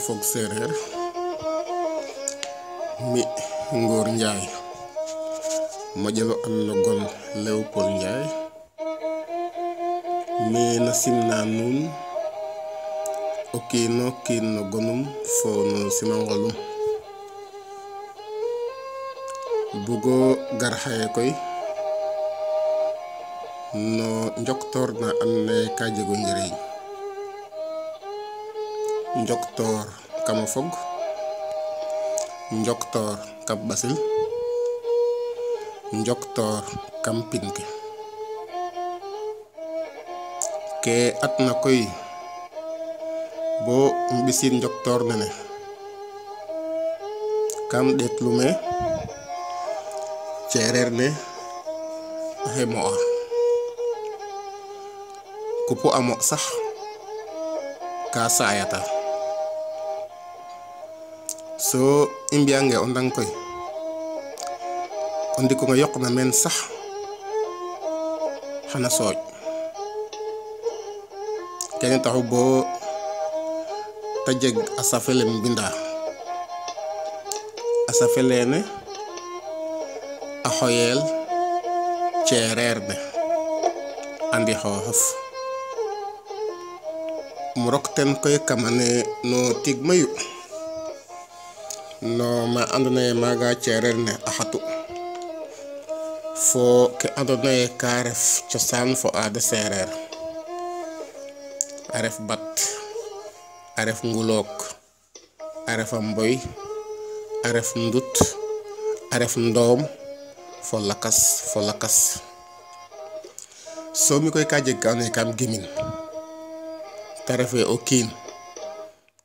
fog séeréer mi Ngor Njaay moƴelo Allah gol Léopold Njaay mi na simna nuun o kiino kiin no gonum fo no simangolum bugo gar xaye koy no njoktor na anne ka jego njiriñ njoktor kama fog njoktor kam basil njoktor kam pinke ke atna koy bo mbisin njoktor nene kam det lume cereer ne xe mo'a kupo amo sax ka sayata so i mbiyange o ndang koy o ndiko nga yok na men sax xana sooj kene taxu bo ta jeg a safele mbinda a safelene a xoyel cereer ne andi xooxof mu rok ten koy kamane no tig mayu no ma andona ye maga cereer ne a xatu fo ke andona ye ka ref cosaan fo aada seereer a ref bat a ref ngulook a ref a mboy a ref ndut a ref ndoom fo lakas so mi koy ka jeg ka ando kam gimin te refe o kiin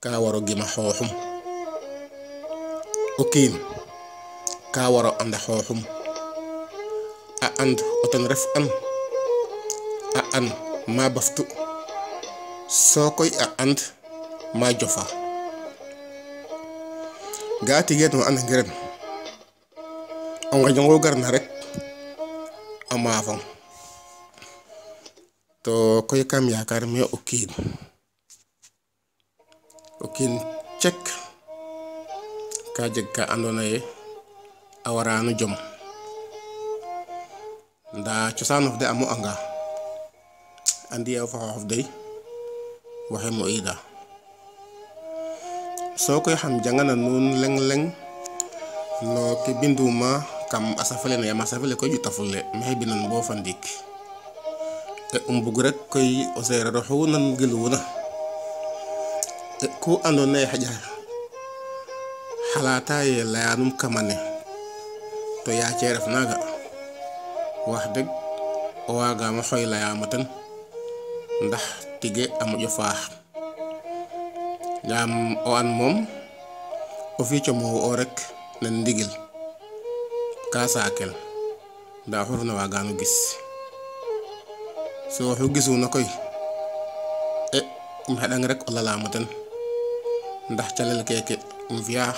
ka waro gima xooxum o kiin ka waro anda xooxum a and o ten ref an a an ma baftu so koy a and ma jofa ga tige no anda ngiren o ngajongo garna rek a maafang to koy kam yaakar me o kiin cek ka jeg ka andona ye a warano jom nda cosaanof de amo anga andi ye fa xoox dey waxe mo ida so koy xam jangana nuun leng no ke binduma kam asafale ne yama asafale koy jutafule maxey binan bo fa ndik te bug rek koy o seereer oxu nan gilwuna ku andona ye xaƴa xalata ye leyanum kamane to yaace ref naga wax deg o wagama xoy leyama ten ndax tige a moƴo faax yaam o an moom o fi como o rek nen ndigil ka saakel nda oxu refna wagano gis so oxu gisuna koy um xeɗang rek o lalama ten ndax calel keke um fiya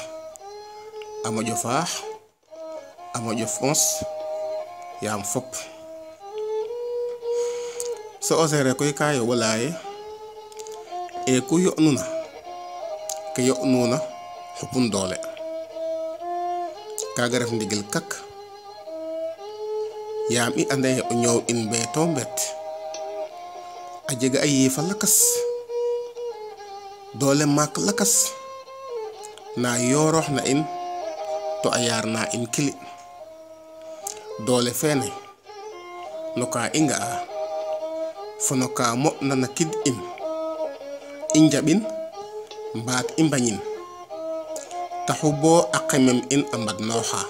a moƴo faax a moƴo foos yaam fop so o seereer koy ka yoɓo leya ye ku yo'nuna ke yo'nuna xupun doole kaga ref ndigil kak yaam i anda ye o ñoow in mbeeto mbet a jega a yiifa lakas doole maak lakas na yooroox na in to a yaar na in kili doole fene no ka i nga'a fo no ka mo'na na kid in i njaɓin mbaat i mbañin taxu bo a qemem in a mbadnooxa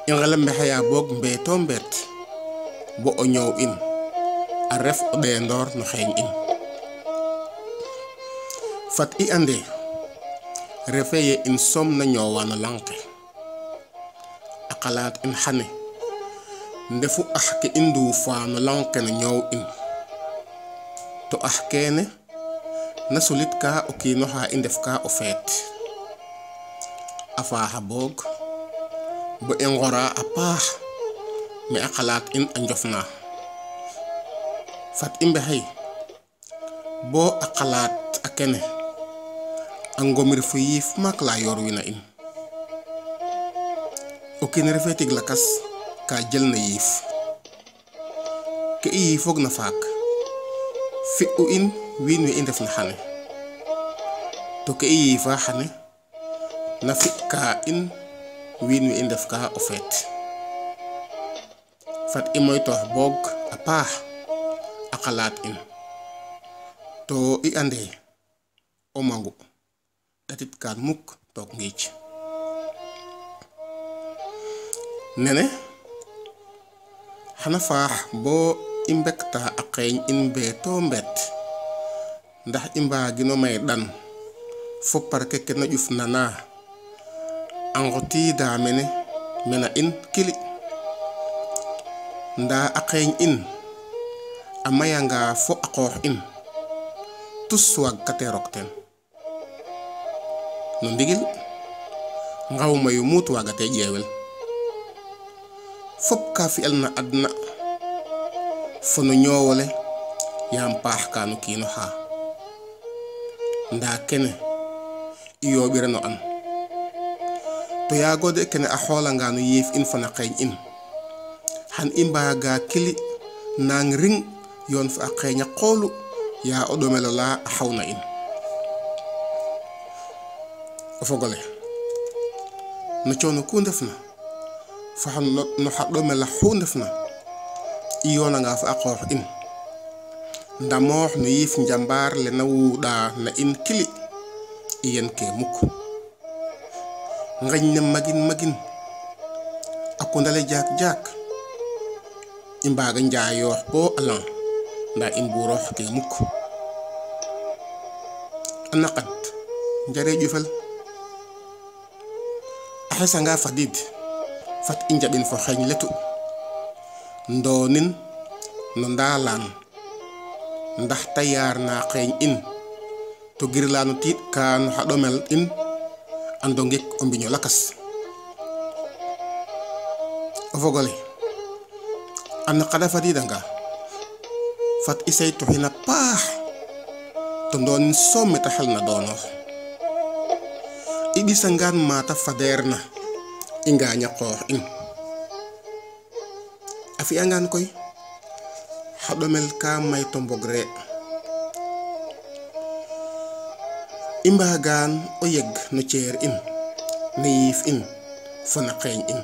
i ngelembexeya boog mbeeto mbeet bo o ñoow in a ref o ɗeendoor no xeeñ in fat i ande refe ye in som na ñoowa no lang ke a xalaat in xane ndefu ax ke i nduufa no lang ke no ñoow in to ax kene na sulit ka o kiinoxa i ndef ka o feet a faaxa boog bo i ngora a paax me a xalaat in a njofna fat i mbexey bo a xalaat a kene angomir fu yif mak la yor wina in okin refetig lakas ka jël na yif ke i fog na faak fi u in win wi in def na xane to ke i fa xane na fi ka in win wi in def ka o fet fat i moy tox bog a paax a xalaat in to i ande o mangu datit kan muk tok ngic nene xana faax bo i mbekta a xeeñ in be to mbet ndax i mbaagino may dan fo parke ke na ƴuf nana a ngotida mena in kili nda a xeeñ in a mayanga fo a qoox in tus wag kate rok ten no ndigil ngaw mayu muut wagate ƴeewel fop ka fi'el na adna fo no ñoowole yaam paax kaanu kiino xa nda kene i yooɓirano an to yaagode kene a xoolanga no yiif in fo na xeeñ in xan i mbaaga kili nang ring yoon fa a xeeñ a qoolu yaa o ɗomelo la a xawna in o fogole no coono ku ndefna fa no xa ɗomela xu ndefna i yoonanga fa a qoox in ndamoox no yiif njambaar le na wuuɗa na in kili i yen ke mukk ngañ ne magin a kundale jaak i mbaaga njaayoox bo alan nda in buuroox ke mukk a naqat njare ƴufel a xesanga fadid fat i njaɓin fo xeeñ letu ndoonin no ndaalaan ndax ta yaar na xeeñ in to girlaano tiit ka no xa ɗomel in ando ngek o mbiño lakas o fogole a naqada fadidanga fat i saytuxina paax to ndoonin soom meta xel na doonoox i ɓisangaan mata fadeer na i ngaaña qoox in a fi'angaan koy xa ɗomel ka may to mbogre i mbaagaan o yeg no ceer in na yiif in fo na xeeñ in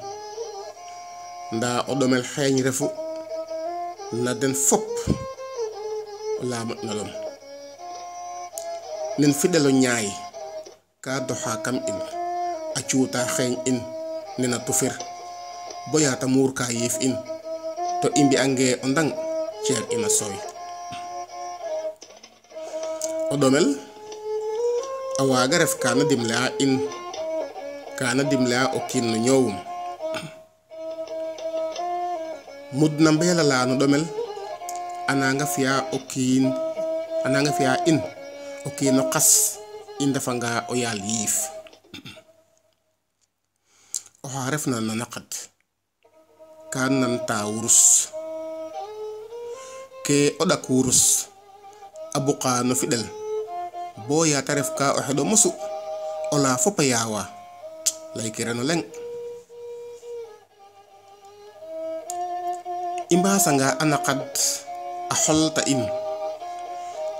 nda o ɗomel xeeñ refu na den fop o laamot na lom nen fiɗelo ñaay ka doxa kam in a cuuta xeeñ in nena tufir boya ta muur ka yiif in to i mbi'ange o ndang ceer ina sooy o ɗomel a waaga ref kana dimle'a in kana dimle'a o kiin no ñoowum mudna mbeela la no ɗomel ananga fi'a in o kiino qas i ndefanga o yaal yiif oxa refna na naqat ka nanta wurus ke o ɗak wurus a buqa no fiɗel bo ya ta ref ka o xeɗo mosu o la fopa yaawa laykirano leŋ i mbaasanga a naqad a xolta in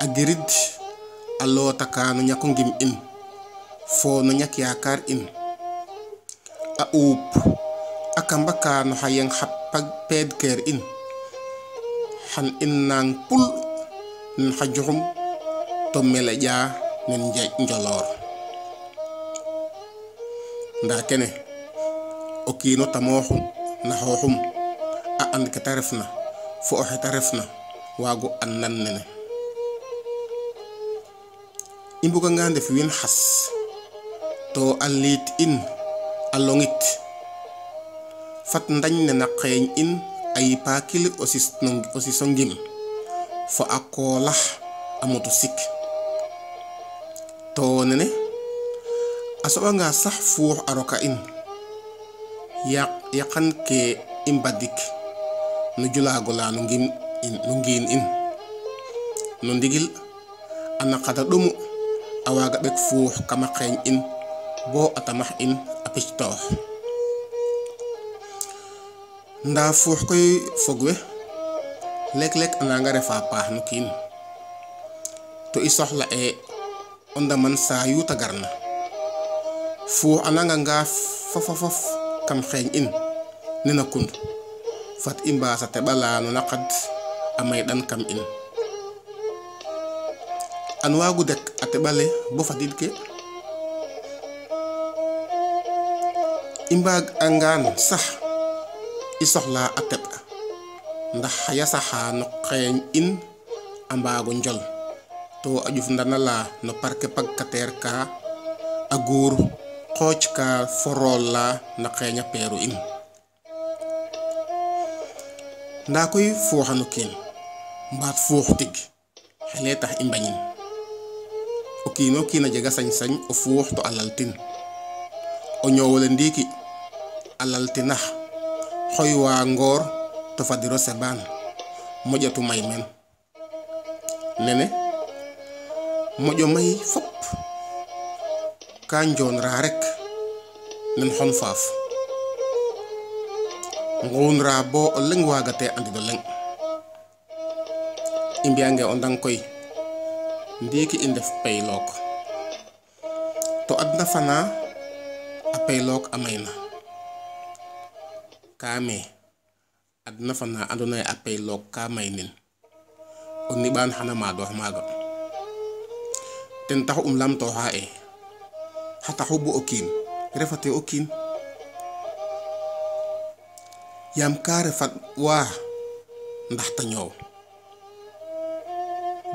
a girid a loota ka no ñako ngim in fo no ñak yaakaar in a uup a kamba ka no xa yeng xa peed keer in xan in nang pul nen xa juxum to meleƴa nen njoloor nda kene o kiino tamooxum na xooxum a and ke ta refna fo o xe ta refna waago an nan nene i mbuganga ndef win xas to a liit in a longit fat ndañ ne na xeeñ in a yipa kili o siso ngim fo a koolax a motu sik to nene a soɓanga sax fuux a roka in yaqan ke i mbadik no julaago la no ngiin in no ndigil a naqada ɗomu awaga bek fuux kama xeeñ in bo atamax in a pic toox nda fuux koy fogwe lek-lek ananga refa paax no kiin to i soxla o ndaman saa yu tagarna fuux ananga ngaaf fof kam xeeñ in nena kund fat i mbaasa teɓala no naqad a mayɗan kam in an waagu dek a teɓale bo fadid ke i mbaag angaan sax i soxla a teɓ ndax xaya saxa no xeeñ in a mbaago njol to a ƴuf ndana la no parke pagkateer ka a guur xooc ka forol la na xeeña peeru in nda koy fuuxano kiin mbaat fuux tig xele tax i mbañin o kiino kiin a jega sañ-sañ o fuux to a laltin o ñoowole ndiiki a laltinax xoy waa ngoor to fadiro sebaan moƴatu may men nene moƴo may fop ka njoon ra rek nen xon faaf nguun ra bo o leŋ waagate andido leŋ i mbiyange o ndang koy ndiiki i ndef paylook to adna fana a paylook a mayna kaame adna fana andona ye a paylook ka may nin o niɓaan xana maadoox maaga ten taxu lamtooxa xa taxu bo o kiin refate o kiin yaam ka refat waa ndax ta ñoow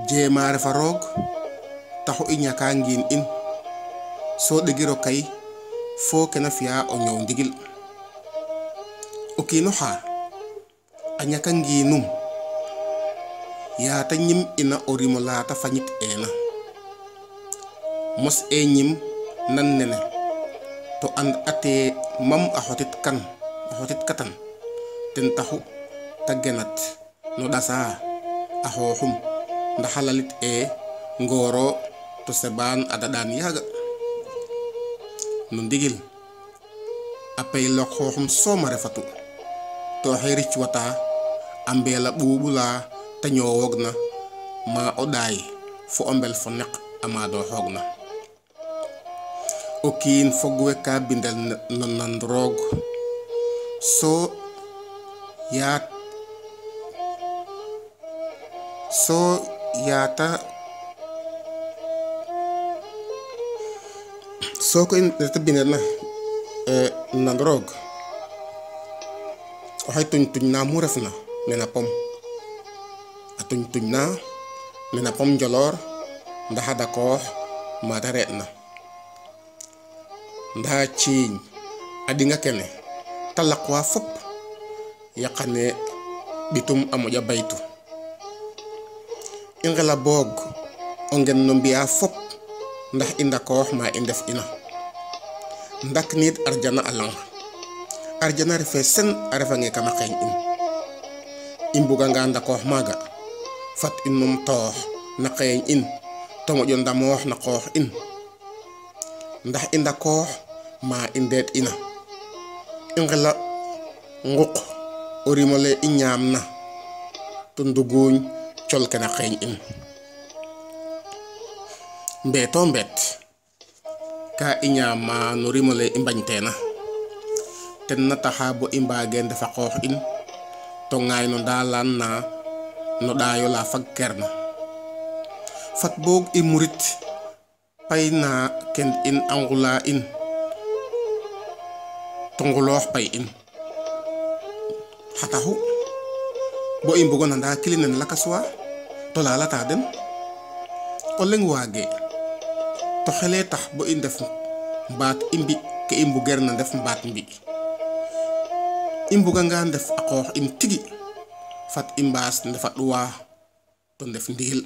jeema refa roog taxu i ñaka ngiin in so ɗegiro kay fo kena fiya o ñoow ndigil o kiino xa a ñaka ngiinum yaata ñim ina o rimo laata fañit eena mos ñim nan nene to and ate mam a xotit katan ten taxu ta genat no ɗasa a xooxum ndax a lalit ngooro to sebaan a daɗaan yaaga no ndigil a paylook xooxum sooma refatu to xe ric wata a mbeela ɓuuɓula ta ñoowoogna ma o ɗaay fo o mbel fo neq a maadooxoogna o kiin fogwe ka bindel no nan roog so yaata so ko reta bindel na nan roog oxay tuñ na mu refna nena pom a tuñ na nena pom njoloor ndaxa dakoox mata re'na nda ciiñ a ɗinga kene ta laqwa fop yaqane ɓitum a moƴa baytu i ngela boog o ngen no mbiya fop ndax i ndakoox ma i ndef ina ndak niid arjana a lang arjana refe sen a refange kama xeeñ in i mbuganga ndakoox maaga fat i num toox na xeeñ in to moƴo ndamoox na qoox in ndax i ndakoox ma i ndeet ina i ngela nquq o rimole i ñaamna to nduguuñ col ke na xeeñ in mbeeto mbeet ka i ñaama no rimole i mbañteena ten na taxa bo i mbaage ndefa qoox in to ŋaay no ndaalaan na no ɗaayo la fagkeerna fat boog i murit pay na ken in a ngula in to nguloox pay in xa taxu bo i mbugo nanda kilinen lakas wa to lalata den o leŋ waage to xele tax bo i ndef mbaat i mbi ke i mbugeer na ndef mbaat mbi i mbuganga ndef a qoox in tigi fat i mbaas ndefa ɗuwa to ndef ndiil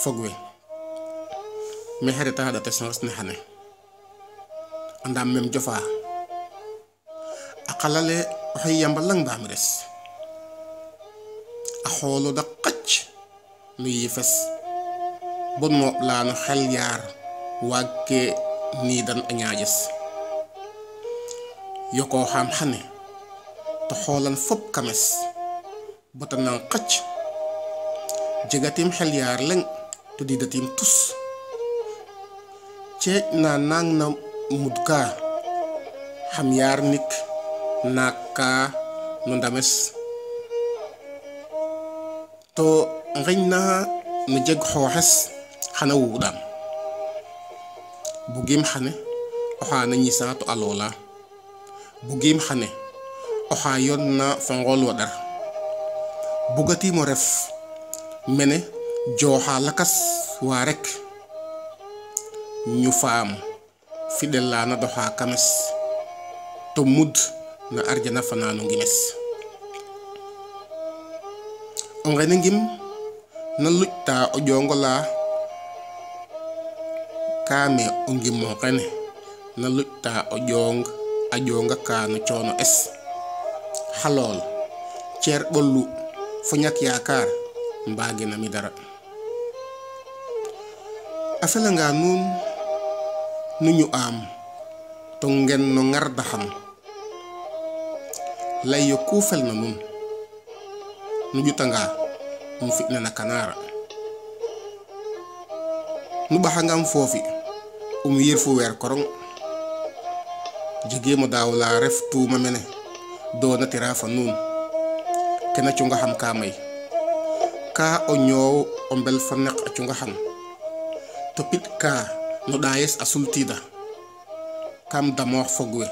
fogwe me xereta ɗate sens ne xane andam mem jofa a qalale oxey yamba lang baam res a xoolo da qac no yifes bon no lano xel yaar wagke ni dan a ñaajes yoko xam xane to xolan fop kames bota nan xacc jegatim xel yaar lañ to di datim tus ceej na nang na mudka xam yaar nik naka no ndames to ngëñ na no jeg xooxes xana wuudam bugim xane oxa na ñisa to alola bugim xane oxa yon na fa ngol wadar bugati mo ref mene joxa lakas wa rek ñu faam fidel la na doxa kames to mud na arjana fananu ngimes o ngene ngim na lujta o jongola kame o ngim mo kene na lujta o jong a jonga kanu coono es xalool ceer bollu fo ñak yaakaar mbaage na mi dara a felanga nuun nu ñu am to ngen no ngar daxam lay yo ku fel na nun nu jutanga mu fi na kanaara nu baxangam foofi yir fu weer korong jigéemo daaw la ref tuuma mene doona tira fa nun kena cunga xam ka may ka o ñoow o mbel fa neq a cunga xam to pit ka no ɗayes a sultida kam damoox fogwe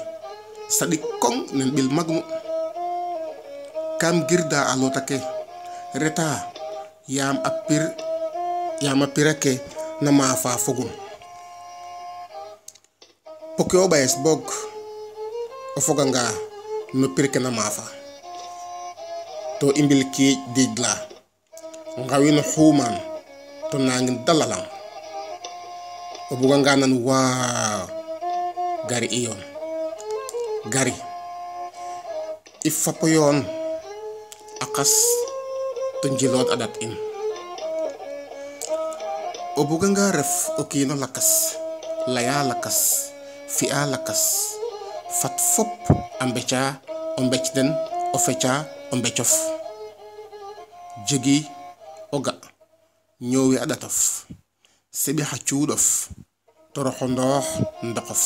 saɗik kong nen ɓil magnu kam girda a lota ke reta yam a pira ke na maafa fogum poke o ɓayes bog o foganga no pir ke na maafa to i mbil kiij diij la ngawin xuuman to nangin dalalang o buganga nan waaw gari iyon gari i fapo yoon akas to njilood adat in o buganga ref o kiino lakas laya lakas fi'a lakas fat fop a mbeca o mbec den o feca o mbecof jegi o ga ñoowi a ɗatof seɓi xa cuuɗof to roxo ndoox ndoqof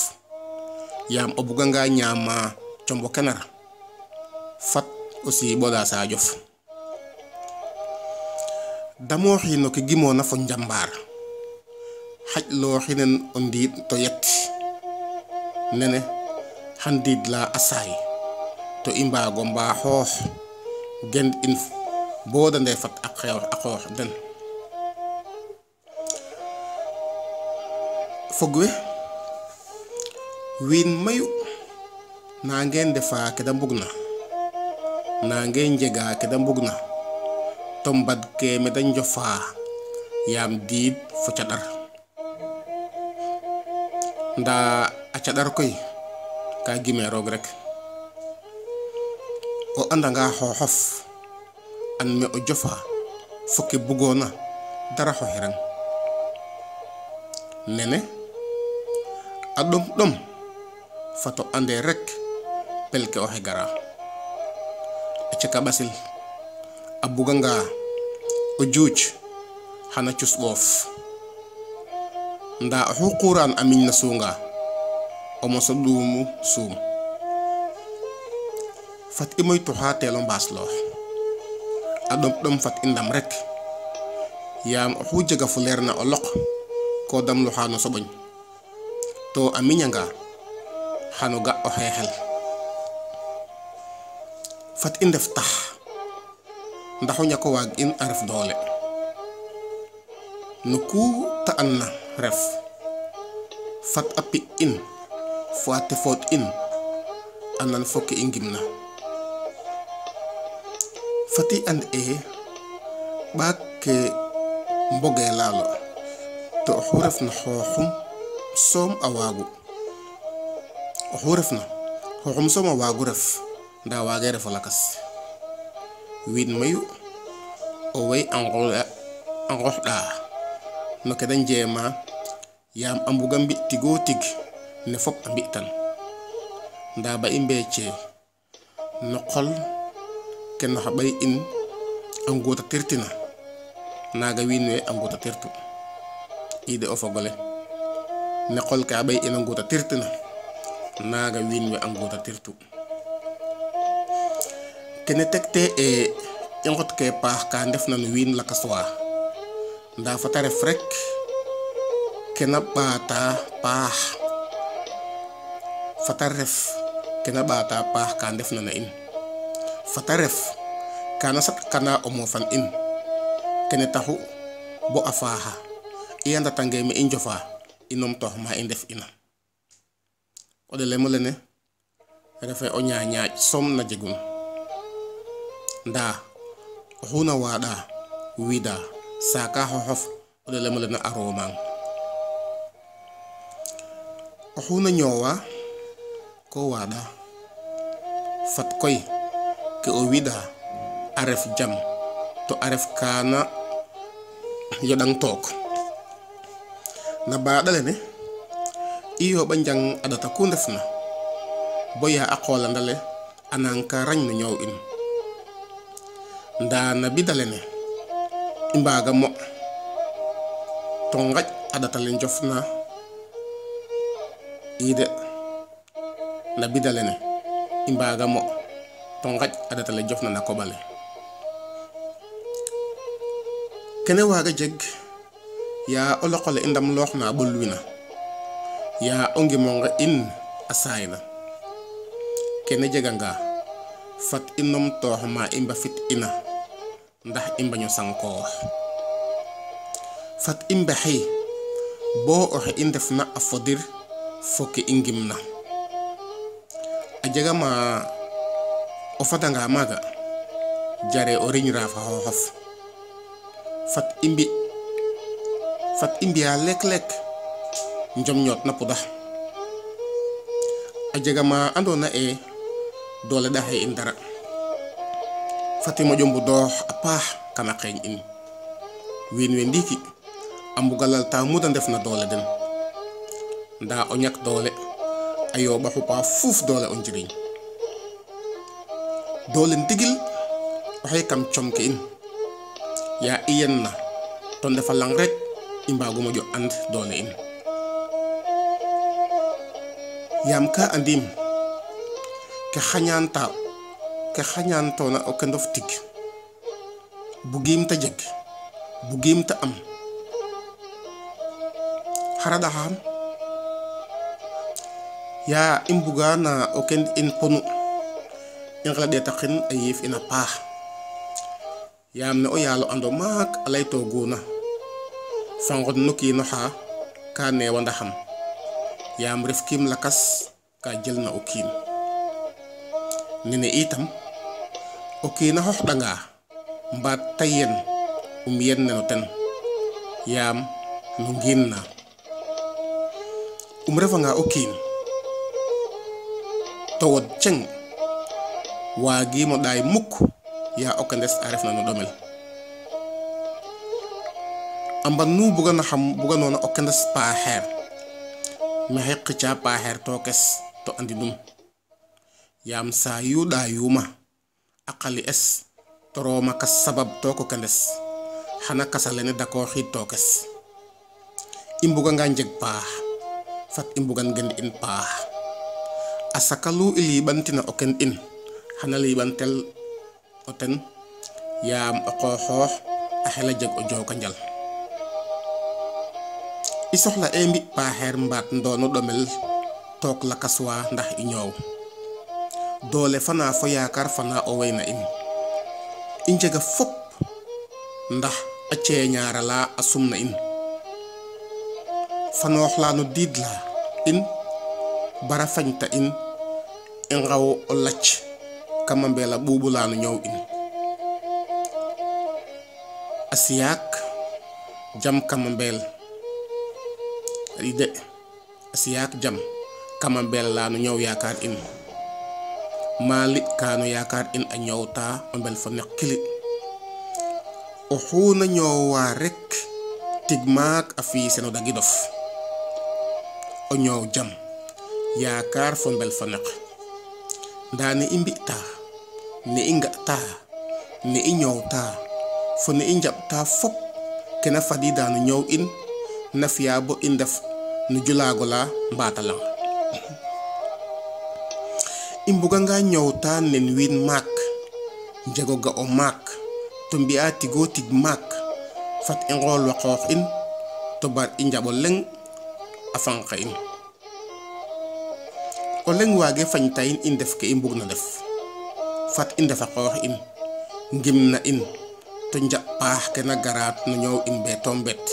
yaam o buganga ñaama combo kenar fat aussi ɓoda sajof damooxino ke gimoona fo njambaar xaj looxinen o ndiid to yet nene xan diid la a saay to i mbaago mbaaxoox gen in bo da ndey fat ak xoox den fogwe wiin mayu nange ndefa ke da mbugna nange njega ke da mbugna to mbad ke me da njofa yaam diid fo cadar nda a cadar koy ka gime roog rek o andanga xooxof an me o jofa fo ke bugona dara xoxirang nene a ɗom fato ande rek pelke oxe gara a ceka ɓasil a buganga o juuj xana cus ɓoof nda oxu quran a miñ na suunga o moso ɗuumu suum fat i moytuxa teelo mbaasloox a ɗom fat i ndam rek yaam oxu jega fu leer na o loq ko damluxa no soɓoñ to a miñanga xano ga o xeexel fat i ndef tax ndax o ñako waag in a ref doole no ku ta an na ref fat a pi in fo a tefoot in a nan fo ke i ngimna fat i and ɓaak ke mboge laalo to oxu ref na xooxum soom a waagu oxu ref na xooxum soom a waagu ref nda waage refo lakas wiin mayu o way angoxɗa no ke da njeema yaam a mbuga mbi tigoo tig ne fop a mbi'tan ndaa ba i mbeecee no qol ke no xa ɓay in a nguuta tirtina naaga wiin we a nguuta tirtu ide o fogole ne qol ke a ɓay in a nguuta tirtina naaga wiin we a nguuta tirtu kene tegte i ngot ke paax ka ndefna no wiin lakas wa ndaa fata ref rek kena ɓaata paax fata ref kena ɓaata paax ka ndefna na in fata ref kana satkana o moofan in kene taxu bo a faaxa i andatange me i njofa i numtoox ma i ndef ina o ɗelemo lene refe o ñaañaaƴ som na jegun ndaa oxu na waaɗa wida saaka xoxof o ɗelemo lene a roomang oxu na ñoowa ko waaɗa fat koy ke o wida a ref jam to a ref kaana yoɗang took na baaɗa lene i yooɓa njang a ɗata ku ndefna bo yaa a qoolandale a nang ka rañ no ñoow in ndaa na bida lene i mbaaga mo to ngaƴ a ɗata le njofna ide na bida lene i mbaaga mo to ngaƴ a ɗata le jofna na koɓale kene waaga jeg yaa o loqole i ndam loox na ɓolwina yaa o ngimonge in a saayna kene jeganga fat i numtoox ma i mbafit ina ndax i mbaño sankoox fat i mbexey bo oxe i ndefna a fodir fo ke i ngimna a jega ma o fadanga maaga jare o riñra fa xooxof fat i mbiya lek-lek njom ñoot na pudax a jega ma andoona e doole ɗaxe in dara fat i moƴo mbudoox a paax kana xeeñ in wiin we ndiiki a mbuga lalta muda ndef na doole den ndaa o ñak doole a yooɓa xupa fuuf doole o njiriñ doole ndigil oxey kam com ke in yaa i yen na to ndefa lang rek i mbaagu moƴo and doole in yaam ka andim ke xañaantoona o kendof tig bugiim ta jeg bugiim ta am xara ɗaxaam yaa i mbuga na o kend in ponu i nqeɗeetaxin a yiif ina paax yaam ne o yaalo ando maak a laytooguna fa ngon no kiinoxa ka neewa ndaxam yaam ref kiim lakas ka jel na o kiin nene itam o kiina xoxɗanga mbaat ta yen yen neno ten yaam no ngiin na refanga o kiin to wod ceng waagimo ɗaay mukk yaa o kendes a refna no ɗomel a mban nu buganoona o kendes paaxeer maxey qicca paaxeer tookes to andinum yaam saa yu ɗaayuma a qali es to rooma kas sabab to ko kendes xana kasa lene dakooxiid tookes i mbuganga njeg paax fat i mbugan gen in paax a sakalu i liiɓantina o ken in xana liiɓantel o ten yaam o qooxoox a xela jeg o jooka njal i soxla e mbi paaxeer mbaat ndoonu ɗomel took lakas wa ndax i ñoow doole fana fo yaakaar fana o weyna in i njega fop ndax a ceeñaara la a sumna in fanoox la no diid la in bara fañta in i ngaw o lac kama mbela ɓuuɓu la no ñoow in a siyaak jam kama mbeel ide a siyaak jam kama mbeel la no ñoow yaakaar in maali kaano yaakaar in a ñoowta o mbel fo nek kili o xuna ñoowa rek tigmaak a fiiseno dagi dof o ñoow jam yaakaar fo mbel fa neq ndaa ne i mbi'ta ne i nga'ta ne i ñoowta fo ne i njaɓta fop kena fadida no ñoow in na fiya bo i ndef no julaago la mbaata lang i mbuganga ñoowta nen wiin maak njego ga o maak to mbi'a tigo tig maak fat i ngool wa qoox in to bar i njaɓo leng a fanqa in o leng waage fañta in i ndef ke i mbugna ndef fat i ndefa qoox in ngimna in to njaɓ paax ke na garaat no ñoow in beeto mbet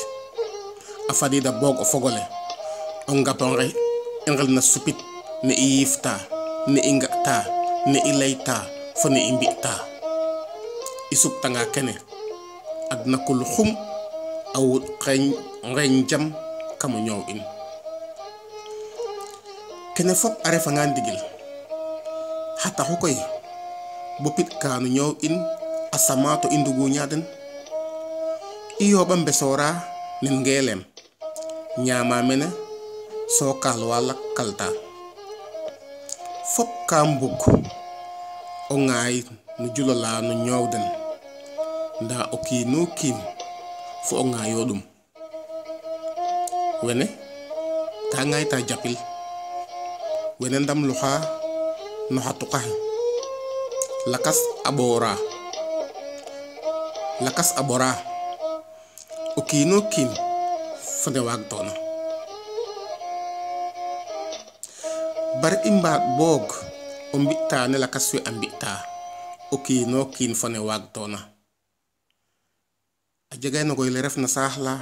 a fadida boog o fogole o ngaponge i ngel na supit ne i yiifta ne i nga'ta ne i layta fo ne i mbi'ta i suptanga kene adna kul xum a wut ngeeñ jam kamo ñoow in kene fop a refanga ndigil xa taxu koy bo pit ka no ñoow in a sama to i nduguña den i yooɓa mbesora nen ngeelem ñaama mene so kalwa lak kalta fop ka mbug o ŋaay no julola no ñoow den nda o kiino kiin fo o ŋaayo ɗum wene ka ŋaayta japil wene ndam luxa no xa tuqaxe lakas a ɓora o kiino kiin fo ne waag toona bar i mbaat boog o mbi'ta ne lakas we a mbi'ta o kiino kiin fo ne waag toona a jegay no goy le ref na saax la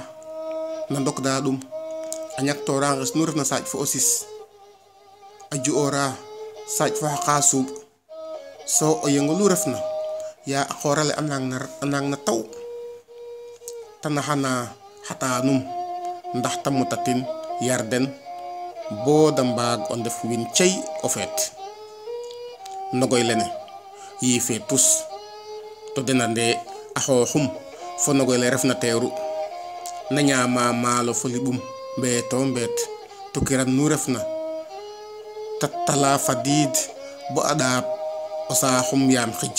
na ndokda ɗum a ñaktora nges nu ref na saaƴ fo o sis a ju'ora saaƴ fo xa qaasuuɓ so o yengo lu ref na ya a qoorale a nang na taw ta naxana xatanum ndax ta mutatin yar den bo da mbaag o ndef win cey o feet nogoy lene yiife tus to dena nde a xooxum fo nogoy le ref na teeru na ñaama maalo fo liɓum mbeeto mbeet to kiran nu ref na ta tala fadiid bo a ɗaap o saaxum yaam xij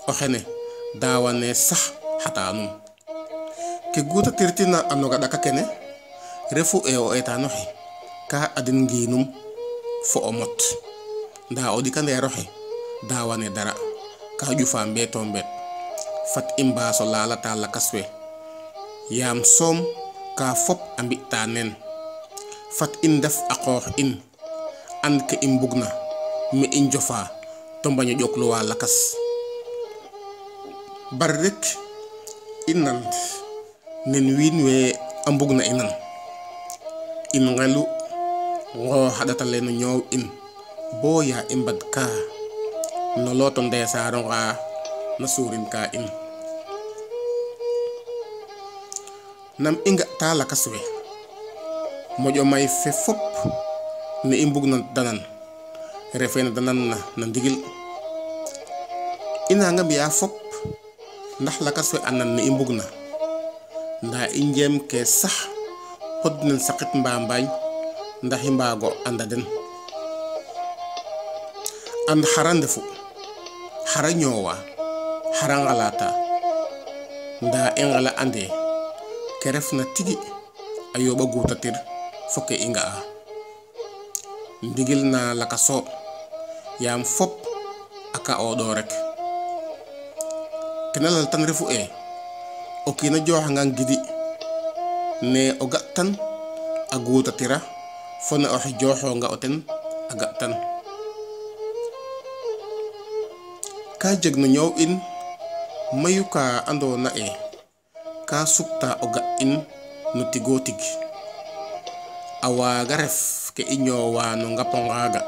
o xene daawane sax xatanum ke guuta tirtina a noga ɗaka kene refu e o etanoxe ka adin ngiinum fo o mot nda o ɗikandeeroxe daawane dara ka ƴufa mbeeto mbeet fat i mbaaso lalata lakas we yaam soom ka fop a mbi'ta nen fat i ndef a qoox in and ke i mbugna me i njofa to mbaño ƴokluwa lakas bar rek i nand nen wiin we a mbugna i nan in ngelu ngooxaɗatale no ñoow in bo ya i mbad ka no looto ndeesaronga na suurin ka in nam i nga'ta lakas we moƴo may fe fop ne i mbugna danan refe na danan na ndigil i nanga mbi'a fop ndax lakas we a nan ne i mbugna nda i njeem ke sax pod nen saqit mbambañ ndax i mbaago anda den and xara ndefu xara ñoowa xara ngalata nda i ngala ande ke ref na tigi a yooɓa guutatir fo ke i nga'a ndigil na lakaso yaam fop a ka oɗo rek kena laltan refu e o kiina jooxangang gidi ne o ga tan a guutatira fo ne oxe jooxonga o ten a ga tan ka jeg no ñoow in mayu ka andona e ka supta o ga in no tigo tig a waaga ref ke i ñoowa no ngapongaga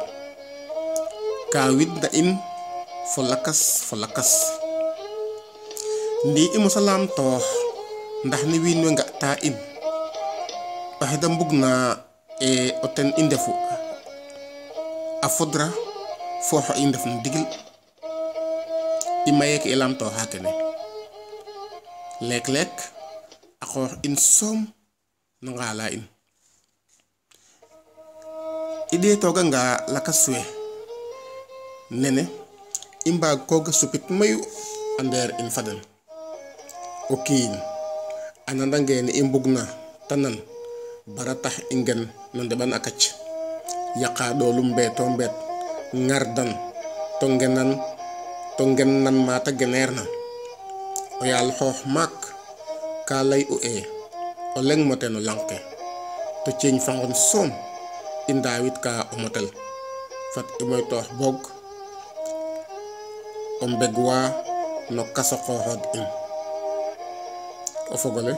ka widna in fo lakas ndi i mosa laamtoox ndax ni wiin we nga'ta in oxe da mbugna e o ten i ndefu a fodra fo xo i ndef no ndigil i maye ke i laamtooxa kene lek a xoox in soom no ngala in i ɗeetoga nga lakas we nene i mbaag koga supit mayu a ndeer in fa den o kiin a nandange ne i mbugna ta nan bara tax i ngen no ndeɓan a kac yaqa ɗoolum mbeeto mbeet ngardan to ngen nan mata geneerna o yaal xoox maak ka lay u o leng mote no lang ke to ceeñ fangon soom i ndaawit ka o motel fat i moytoox boog o mbeg wa no kaso xooxood in o fogole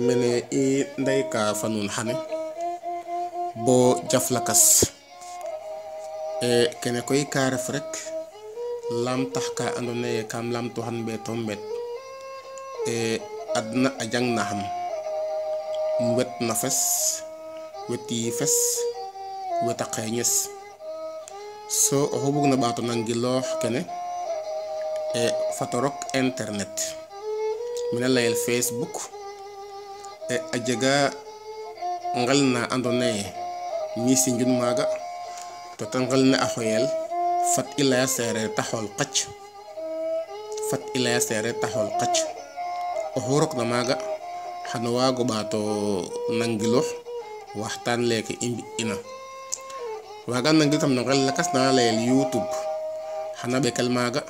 mene i ndey ka fa nuun xane bo jaf lakas kene koy ka ref rek lam tax ka andona ye kam lam tuxan mbeeto mbet adna a jang na xam wet na fes wet yi fes weta xeñes so oxu bug na ɓaato nangiloox kene fato rok internet mene layel Facebook a jega ngel na andona ye mi sinjun maaga to ta ngel ne a xoyel fat i laya sereer ta xool qac oxu rok na maaga xano waago ɓaato nangiloox waxtaan leke i mbi ina waga nangil tam no ngel lakas na layel YouTube xana ɓekel maaga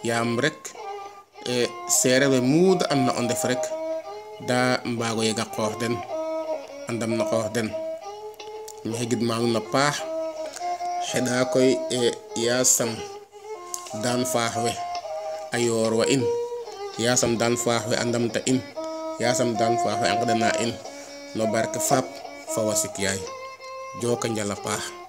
yaam rek sereer we muda an na o ndef rek da mbaago yega qoox den a ndam na qoox den maxey gidma nuun a paax xeɗa koy yasam daan faax we a yoor wa in yasam daan faax we a ndamta in yasam daan faax we a ngeɗana in no barke Faap fa wasik yaay joka njal a paax.